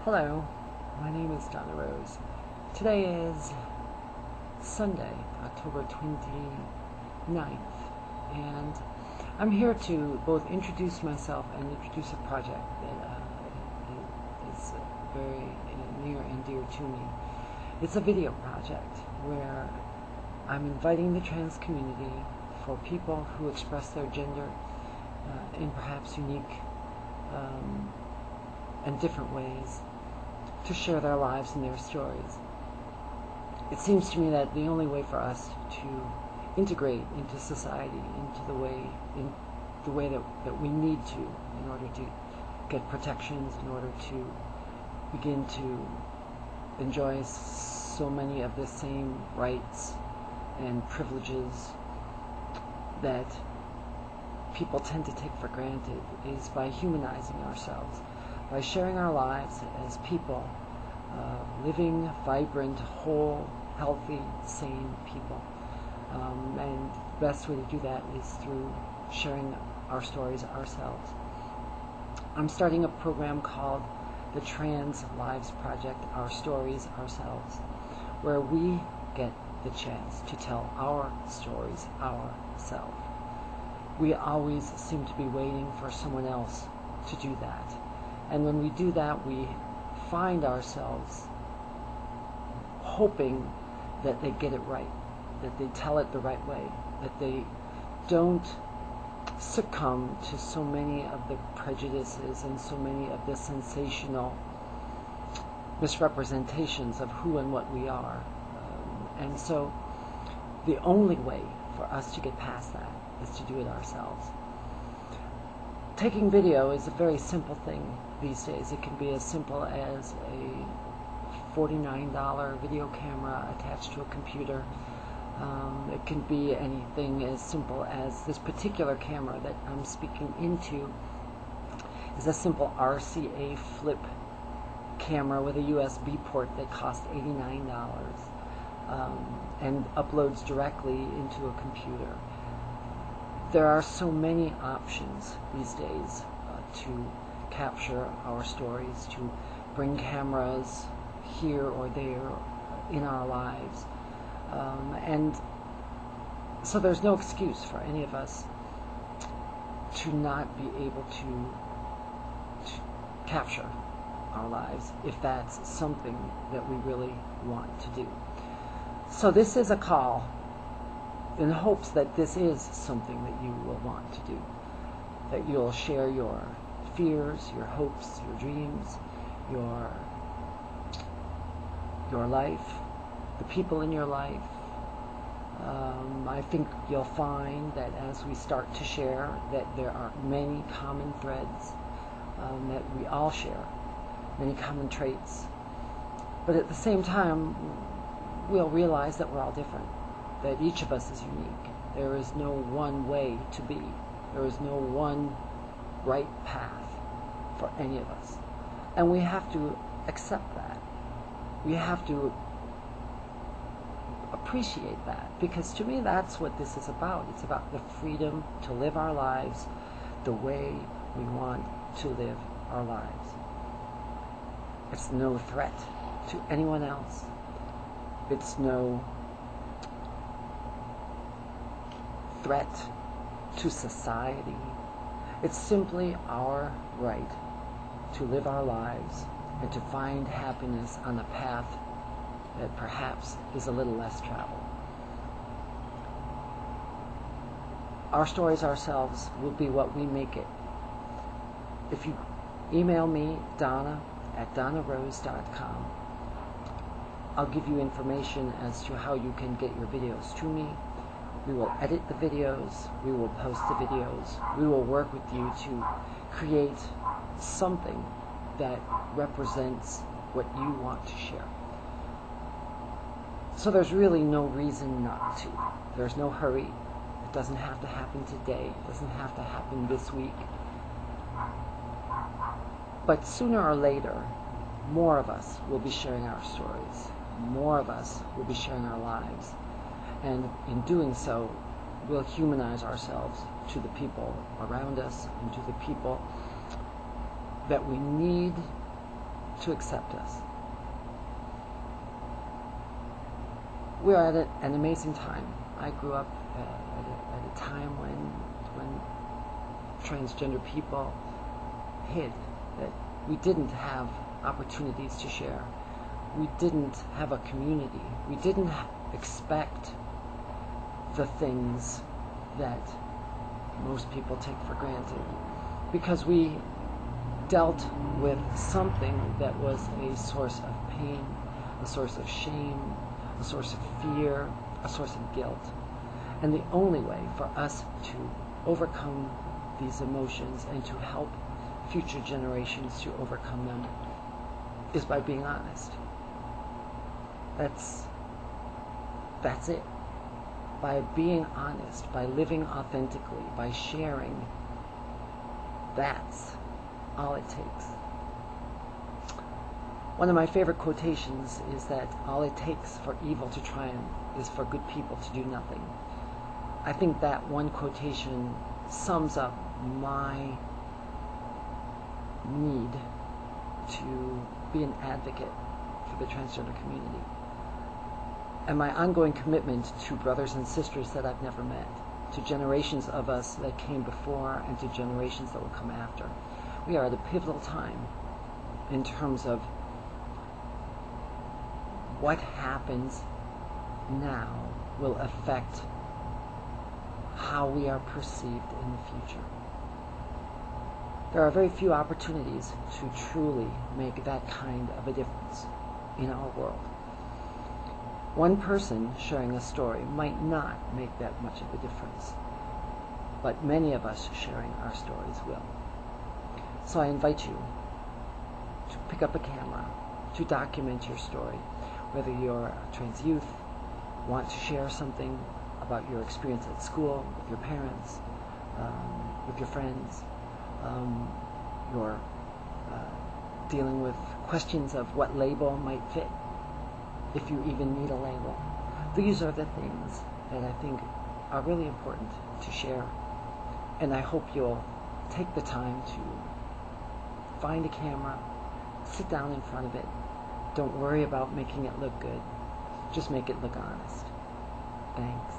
Hello, my name is Donna Rose. Today is Sunday, October 29th, and I'm here to both introduce myself and introduce a project that is very near and dear to me. It's a video project where I'm inviting the trans community for people who express their gender in perhaps unique and different ways to share their lives and their stories. It seems to me that the only way for us to integrate into society, into the way that we need to in order to get protections, in order to begin to enjoy so many of the same rights and privileges that people tend to take for granted, is by humanizing ourselves, by sharing our lives as people, living, vibrant, whole, healthy, sane people. And the best way to do that is through sharing our stories ourselves. I'm starting a program called the Trans Lives Project, Our Stories Ourselves, where we get the chance to tell our stories ourselves. We always seem to be waiting for someone else to do that. And when we do that, we find ourselves hoping that they get it right, that they tell it the right way, that they don't succumb to so many of the prejudices and so many of the sensational misrepresentations of who and what we are. And so the only way for us to get past that is to do it ourselves. Taking video is a very simple thing these days. It can be as simple as a $49 video camera attached to a computer. It can be anything as simple as this particular camera that I'm speaking into is a simple RCA flip camera with a USB port that costs $89 and uploads directly into a computer. There are so many options these days to capture our stories, to bring cameras here or there in our lives. And so there's no excuse for any of us to not be able to capture our lives if that's something that we really want to do. So this is a call in hopes that this is something that you will want to do, that you'll share your fears, your hopes, your dreams, your life, the people in your life. I think you'll find that as we start to share that there are many common threads that we all share, many common traits. But at the same time, we'll realize that we're all different, that each of us is unique. There is no one way to be. There is no one right path for any of us. And we have to accept that. We have to appreciate that, because to me that's what this is about. It's about the freedom to live our lives the way we want to live our lives. It's no threat to anyone else. It's no threat to society. It's simply our right to live our lives and to find happiness on a path that perhaps is a little less traveled. Our stories ourselves will be what we make it. If you email me, Donna at donnarose.com, I'll give you information as to how you can get your videos to me. We will edit the videos, we will post the videos, we will work with you to create something that represents what you want to share. So there's really no reason not to. There's no hurry. It doesn't have to happen today. It doesn't have to happen this week. But sooner or later, more of us will be sharing our stories. More of us will be sharing our lives. And in doing so, we'll humanize ourselves to the people around us and to the people that we need to accept us. We are at an amazing time. I grew up at a time when transgender people hid, that we didn't have opportunities to share. We didn't have a community. We didn't expect the things that most people take for granted, because we dealt with something that was a source of pain, a source of shame, a source of fear, a source of guilt. And the only way for us to overcome these emotions and to help future generations to overcome them is by being honest. That's it. By being honest, by living authentically, by sharing, that's all it takes. One of my favorite quotations is that all it takes for evil to triumph is for good people to do nothing. I think that one quotation sums up my need to be an advocate for the transgender community, and my ongoing commitment to brothers and sisters that I've never met, to generations of us that came before and to generations that will come after. We are at a pivotal time in terms of what happens now will affect how we are perceived in the future. There are very few opportunities to truly make that kind of a difference in our world. One person sharing a story might not make that much of a difference, but many of us sharing our stories will. So I invite you to pick up a camera, to document your story, whether you're a trans youth, want to share something about your experience at school, with your parents, with your friends, you're dealing with questions of what label might fit, if you even need a label. These are the things that I think are really important to share, and I hope you'll take the time to find a camera, sit down in front of it. Don't worry about making it look good. Just make it look honest. Thanks.